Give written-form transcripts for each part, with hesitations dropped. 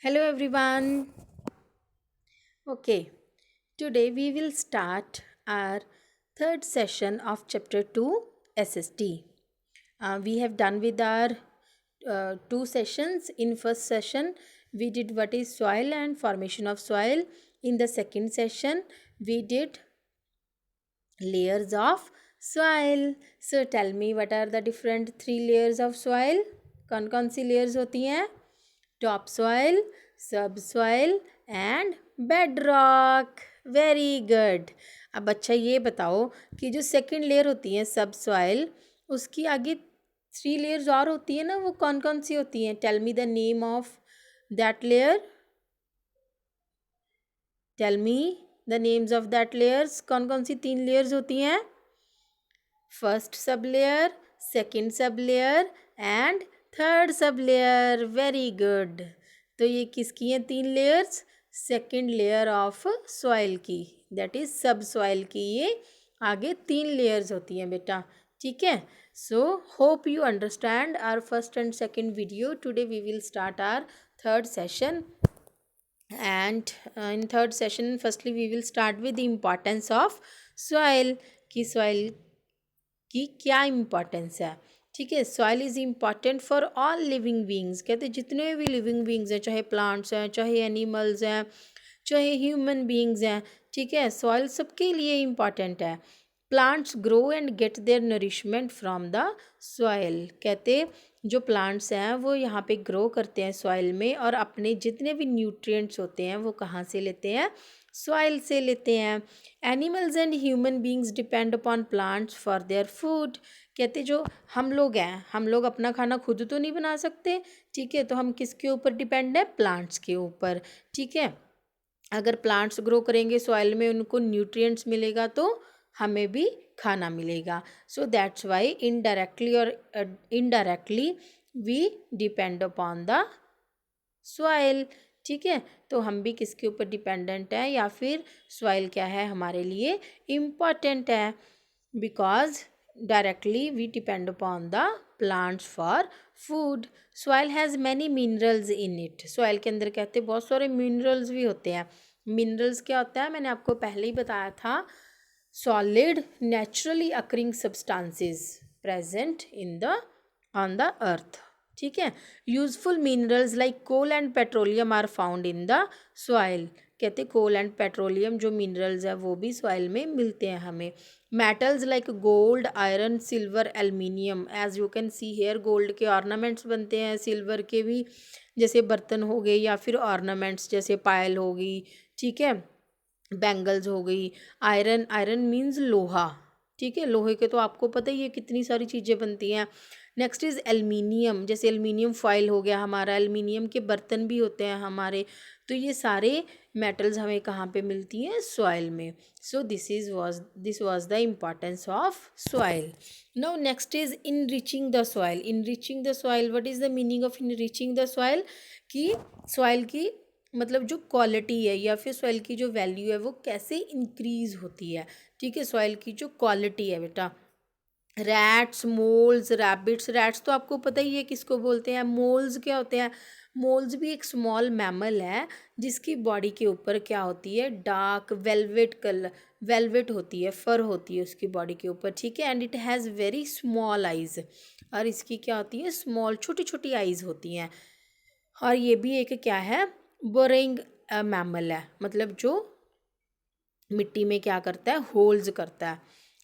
Hello everyone. Okay, today we will start our third session of chapter 2 SST. We have done with our two sessions. In first session we did what is soil and formation of soil. In the second session we did layers of soil. So tell me, what are the different three layers of soil? कौन सी layers होती हैं? Top soil, सब soil and bed rock. Very good. अब अच्छा ये बताओ कि जो सेकंड लेयर होती है सब सॉइल, उसकी आगे थ्री लेयर्स और होती है ना, वो कौन कौन सी होती हैं? Tell me the name of that layer. Tell me the names of that layers. कौन कौन सी तीन लेयर्स होती हैं? First sub layer, second sub layer and third sub layer. Very good. तो ये किसकी हैं तीन layers? Second layer of soil की, दैट इज सब सॉइल की. ये आगे तीन लेयर्स होती हैं बेटा. ठीक है. So hope you understand our first and second video. Today we will start our third session. And in third session, firstly we will start with the importance of soil. कि soil की क्या importance है. ठीक है. Soil is important for all living beings. कहते हैं जितने भी लिविंग बींग्स हैं, चाहे प्लांट्स हैं, चाहे एनिमल्स हैं, चाहे ह्यूमन बींग्स हैं. ठीक है. सॉइल सबके लिए इम्पॉर्टेंट है. Plants grow and get their nourishment from the soil. कहते जो प्लांट्स हैं वो यहाँ पे ग्रो करते हैं सॉइल में, और अपने जितने भी न्यूट्रिएंट्स होते हैं वो कहाँ से लेते हैं? सॉइल से लेते हैं. Animals and human beings depend upon plants for their food. कहते जो हम लोग हैं, हम लोग अपना खाना खुद तो नहीं बना सकते. ठीक है. तो हम किसके ऊपर डिपेंड है? प्लांट्स के ऊपर. ठीक है. अगर प्लांट्स ग्रो करेंगे सॉइल में, उनको न्यूट्रिएंट्स मिलेगा तो हमें भी खाना मिलेगा. सो दैट्स वाई इनडायरेक्टली और indirectly we depend upon the soil. ठीक है. तो हम भी किसके ऊपर डिपेंडेंट है, या फिर सॉइल क्या है हमारे लिए इम्पॉर्टेंट है? Because directly we depend upon the plants for food. Soil has many minerals in it. Soil के अंदर कहते हैं बहुत सारे मिनरल्स भी होते हैं. मिनरल्स क्या होता है? मैंने आपको पहले ही बताया था. Solid naturally occurring substances present in the on the earth. ठीक है. Useful minerals like coal and petroleum are found in the soil. कहते कोल एंड पेट्रोलियम जो मिनरल्स है वो भी सॉइल में मिलते हैं हमें. Metals like gold, iron, silver, aluminium. As you can see here, gold के ऑर्नामेंट्स बनते हैं, सिल्वर के भी, जैसे बर्तन हो गए, या फिर ऑर्नामेंट्स जैसे पायल हो गई. ठीक है. बैंगल्स हो गई. आयरन, आयरन मीन्स लोहा. ठीक है. लोहे के तो आपको पता ही है कितनी सारी चीज़ें बनती हैं. Next is aluminium. जैसे एल्युमिनियम फॉयल हो गया हमारा, एल्युमिनियम के बर्तन भी होते हैं हमारे. तो ये सारे मेटल्स हमें कहाँ पे मिलती हैं? सॉइल में. सो this was the importance of soil. Now next is enriching the soil. Enriching the soil, what is the meaning of enriching the soil? कि सॉइल की मतलब जो क्वालिटी है, या फिर सॉइल की जो वैल्यू है, वो कैसे इंक्रीज़ होती है. ठीक है. सॉइल की जो क्वालिटी है बेटा. Rats, moles, rabbits. रैट्स तो आपको पता ही है किसको बोलते हैं. मोल्स क्या होते हैं? मोल्स भी एक स्मॉल मैमल है जिसकी बॉडी के ऊपर क्या होती है? डार्क वेलवेट कलर, वेलवेट होती है, फर होती है उसकी बॉडी के ऊपर. ठीक है. And it has very small eyes. और इसकी क्या होती है? स्मॉल, छोटी छोटी आइज़ होती हैं. और ये भी एक क्या है? बोरिंग मैमल है, मतलब जो मिट्टी में क्या करता है? होल्स करता है.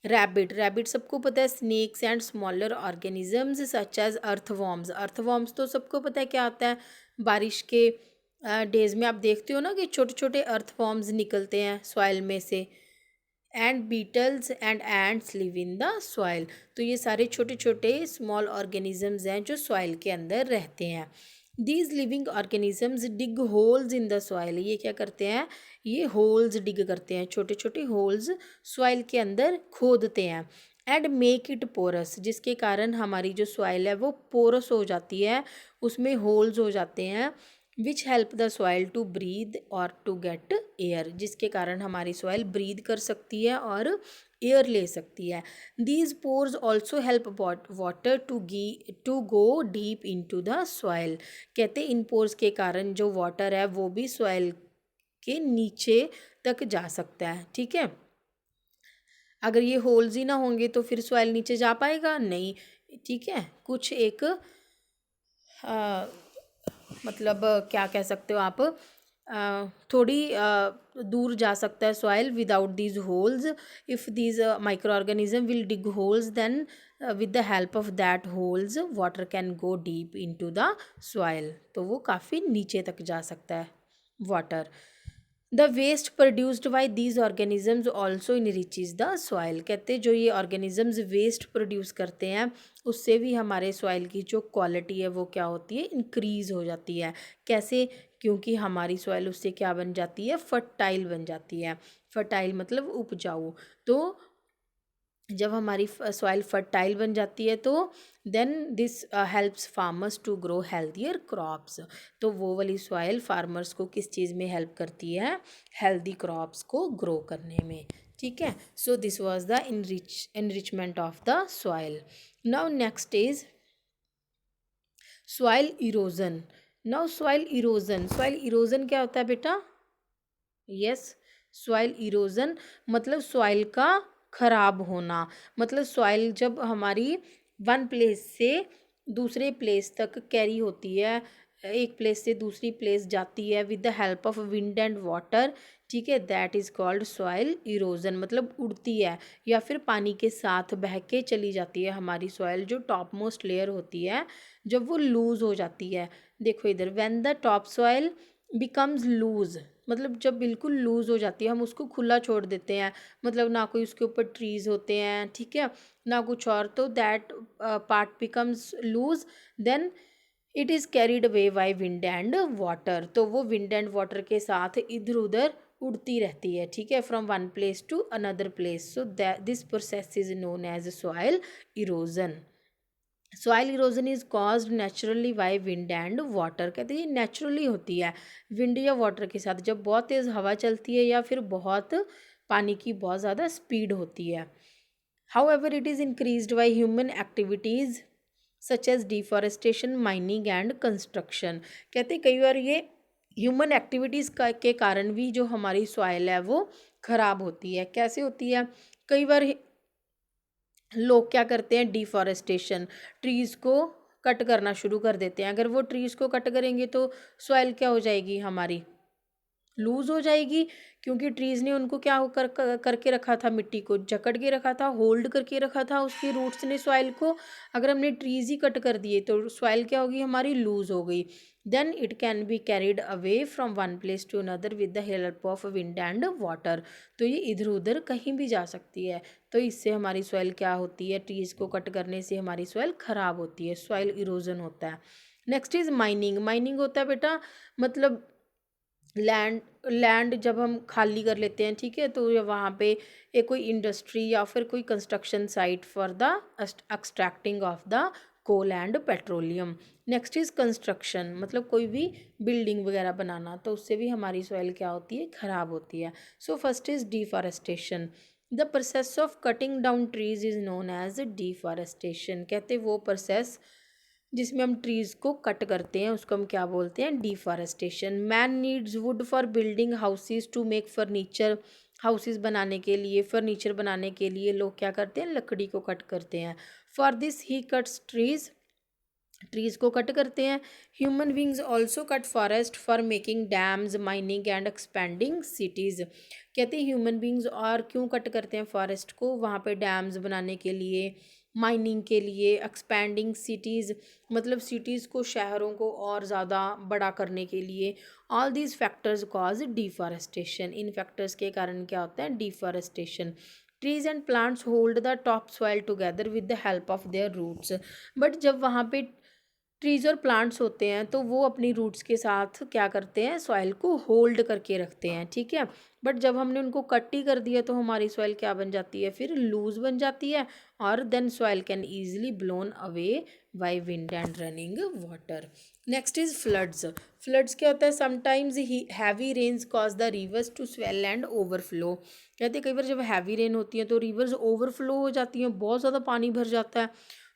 रैबिट, रैबिट सबको पता है. Snakes and smaller organisms such as earthworms. Earthworms तो सबको पता है क्या होता है. बारिश के डेज में आप देखते हो ना कि छोटे छोटे अर्थवॉर्म्स निकलते हैं सॉइल में से. And beetles and ants live in the soil. तो ये सारे छोटे छोटे स्मॉल ऑर्गेनिजम्स हैं जो सॉइल के अंदर रहते हैं. These living organisms dig holes in the soil. ये क्या करते हैं? ये होल्स डिग करते हैं, छोटे छोटे होल्स सॉइल के अंदर खोदते हैं. एंड मेक इट पोरस, जिसके कारण हमारी जो सॉइल है वो पोरस हो जाती है, उसमें होल्स हो जाते हैं. Which help the soil to breathe और टू गेट एयर, जिसके कारण हमारी सॉइल ब्रीद कर सकती है और एयर ले सकती है। These pores also help water to go deep into the soil. कहते इन पोर्स के कारण जो वाटर है वो भी सॉइल के नीचे तक जा सकता है। ठीक है, अगर ये होल्स ही ना होंगे तो फिर सॉइल नीचे जा पाएगा नहीं। ठीक है, कुछ एक मतलब क्या कह सकते हो आप, थोड़ी दूर जा सकता है soil without these holes. If these microorganism will dig holes then with the help of that holes water can go deep into the soil, तो वो काफ़ी नीचे तक जा सकता है water. The waste produced by these organisms also enriches the soil. कहते जो ये ऑर्गेनिजम्स वेस्ट प्रोड्यूस करते हैं उससे भी हमारे सॉइल की जो क्वालिटी है वो क्या होती है, इंक्रीज़ हो जाती है। कैसे? क्योंकि हमारी सॉइल उससे क्या बन जाती है, फर्टाइल बन जाती है। फर्टाइल मतलब उपजाऊ। तो जब हमारी सॉइल फर्टाइल बन जाती है तो then this helps farmers to grow healthier crops. तो वो वाली सॉइल फार्मर्स को किस चीज़ में हेल्प करती है, हेल्दी क्रॉप्स को ग्रो करने में। ठीक है, सो this was the enrichment of the soil. Now next is soil erosion. Now soil erosion क्या होता है बेटा? यस, सॉइल इरोजन मतलब सॉइल का खराब होना। मतलब सॉइल जब हमारी वन प्लेस से दूसरे प्लेस तक कैरी होती है, एक प्लेस से दूसरी प्लेस जाती है with the help of wind and water. ठीक है, that is called soil erosion. मतलब उड़ती है या फिर पानी के साथ बह के चली जाती है हमारी सॉइल। जो टॉप मोस्ट लेयर होती है जब वो लूज़ हो जाती है, देखो इधर, when the top soil becomes loose, मतलब जब बिल्कुल लूज़ हो जाती है, हम उसको खुला छोड़ देते हैं, मतलब ना कोई उसके ऊपर ट्रीज़ होते हैं, ठीक है, ना कुछ और, तो that part becomes loose, then it is carried away by wind and water. तो वो विंड एंड वाटर के साथ इधर उधर उड़ती रहती है। ठीक है, from one place to another place. So that this process is known as soil erosion. Soil erosion is caused naturally by wind and water. कहते हैं ये नेचुरली होती है विंड या वाटर के साथ, जब बहुत तेज़ हवा चलती है या फिर बहुत पानी की बहुत ज़्यादा स्पीड होती है। However it is increased by human activities such as deforestation, mining and construction. कहते कई बार ये ह्यूमन एक्टिविटीज़ के कारण भी जो हमारी सॉइल है वो ख़राब होती है। कैसे होती है? कई बार लोग क्या करते हैं, डिफॉरेस्टेशन, ट्रीज़ को कट करना शुरू कर देते हैं। अगर वो ट्रीज़ को कट करेंगे तो सॉइल क्या हो जाएगी हमारी, लूज़ हो जाएगी, क्योंकि ट्रीज़ ने उनको क्या करके रखा था, मिट्टी को जकड़ के रखा था, होल्ड करके रखा था उसकी रूट्स ने सॉइल को। अगर हमने ट्रीज़ ही कट कर दिए तो सॉइल क्या होगी हमारी, लूज़ हो गई। Then it can be carried away from one place to another with the help of wind and water. तो ये इधर उधर कहीं भी जा सकती है। तो इससे हमारी सॉइल क्या होती है, ट्रीज़ को कट करने से हमारी सॉइल ख़राब होती है, सॉइल इरोजन होता है। Next is mining. माइनिंग होता है बेटा मतलब लैंड लैंड जब हम खाली कर लेते हैं, ठीक है, तो वहाँ पे एक कोई इंडस्ट्री या फिर कोई construction site for the extracting of the coal and petroleum. Next is construction, मतलब कोई भी बिल्डिंग वगैरह बनाना, तो उससे भी हमारी सॉइल क्या होती है, ख़राब होती है। So first is deforestation. The process of cutting down trees is known as deforestation. कहते वो प्रोसेस जिसमें हम ट्रीज़ को कट करते हैं उसको हम क्या बोलते हैं, deforestation. Man needs wood for building houses to make furniture. Houses बनाने के लिए, फर्नीचर बनाने के लिए लोग क्या करते हैं, लकड़ी को कट करते हैं। For this he cuts trees, trees को कट करते हैं। Human beings also cut forest for making dams, mining and expanding cities. कहते हैं ह्यूमन बींग्स और क्यों कट करते हैं फॉरेस्ट को, वहाँ पे डैम्स बनाने के लिए, माइनिंग के लिए, एक्सपेंडिंग सिटीज़ मतलब सिटीज़ को, शहरों को और ज़्यादा बड़ा करने के लिए। All these factors cause deforestation. इन फैक्टर्स के कारण क्या होता है, deforestation. Trees and plants hold the top soil together with the help of their roots. But जब वहाँ पे ट्रीज और प्लांट्स होते हैं तो वो अपनी रूट्स के साथ क्या करते हैं, सॉइल को होल्ड करके रखते हैं, ठीक है। बट जब हमने उनको कट ही कर दिया तो हमारी सॉइल क्या बन जाती है, फिर लूज बन जाती है, और then soil can easily blown away by wind and running water. Next is floods. Floods क्या होता है, sometimes heavy rains cause the rivers to swell and overflow. कहते हैं कई बार जब हैवी रेन होती है तो रिवर्स ओवरफ्लो हो जाती हैं, बहुत ज़्यादा पानी भर जाता है,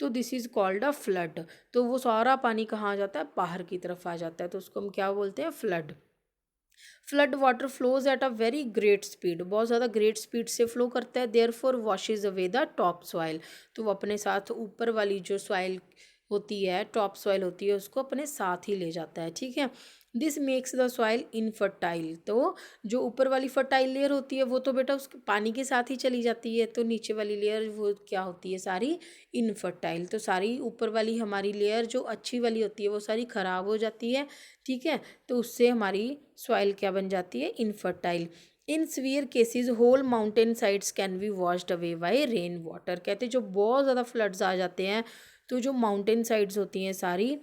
तो this is called a flood. तो वो सारा पानी कहाँ आ जाता है, बाहर की तरफ आ जाता है, तो उसको हम क्या बोलते हैं, flood. Flood water flows at a very great speed, बहुत ज़्यादा ग्रेट स्पीड से फ्लो करता है, therefore washes away the top soil. तो वो अपने साथ ऊपर वाली जो सॉइल होती है, टॉप सॉइल होती है, उसको अपने साथ ही ले जाता है, ठीक है। This makes the soil infertile. तो जो ऊपर वाली फर्टाइल लेयर होती है वो तो बेटा उसके पानी के साथ ही चली जाती है, तो नीचे वाली लेयर वो क्या होती है, सारी इनफर्टाइल। तो सारी ऊपर वाली हमारी लेयर जो अच्छी वाली होती है वो सारी ख़राब हो जाती है, ठीक है। तो उससे हमारी सॉइल क्या बन जाती है, infertile. In severe cases whole mountain sides can be washed away by rain water. कहते जो बहुत ज़्यादा फ्लड्स आ जाते हैं तो जो माउंटेन साइड्स होती हैं सारी,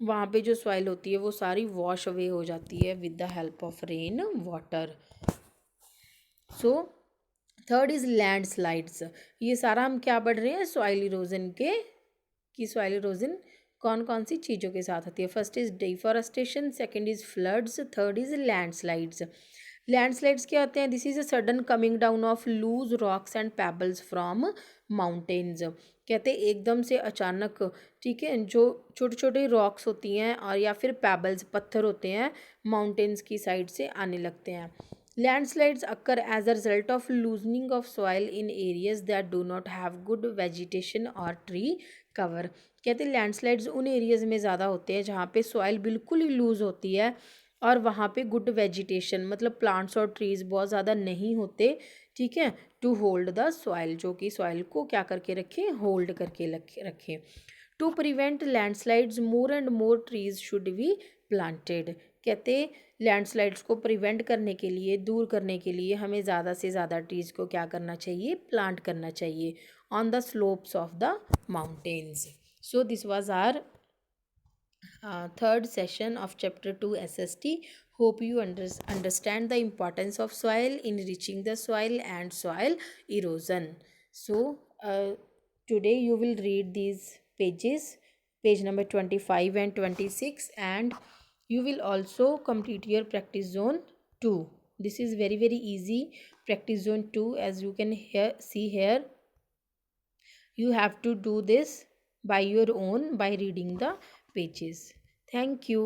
वहाँ पे जो सॉइल होती है वो सारी वॉश अवे हो जाती है with the help of rain water. So third is land slides. ये सारा हम क्या पढ़ रहे हैं, सॉइल इरोजन के, कि सॉइल इरोजन कौन कौन सी चीज़ों के साथ होती है। First is deforestation, second is floods, third is landslides. Landslides क्या होते हैं, this is a sudden coming down of loose rocks and pebbles from mountains. कहते हैं एकदम से अचानक, ठीक है, जो छोटे छोटे रॉक्स होती हैं और या फिर पेबल्स पत्थर होते हैं माउंटेन्स की साइड से आने लगते हैं। Landslides occur as a result of loosening of soil in areas that do not have good vegetation or tree cover। कहते हैं लैंडस्लाइड्स उन एरियाज में ज़्यादा होते हैं जहाँ पे सॉइल बिल्कुल ही लूज़ होती है और वहाँ पे गुड वेजिटेशन मतलब प्लांट्स और ट्रीज बहुत ज़्यादा नहीं होते, ठीक है, टू होल्ड द सॉइल, जो कि सॉइल को क्या करके रखें, होल्ड करके रखें। To prevent landslides more and more trees should be planted. कहते लैंडस्लाइड्स को प्रिवेंट करने के लिए, दूर करने के लिए हमें ज़्यादा से ज़्यादा ट्रीज़ को क्या करना चाहिए, प्लांट करना चाहिए on the slopes of the mountains. So this was our third session of chapter 2 SST. Hope you understand the importance of soil, enriching the soil and soil erosion. So today you will read these pages, page number 25 and 26, and you will also complete your practice zone 2. This is very very easy practice zone 2, as you can see here. You have to do this by your own by reading the pages. Thank you.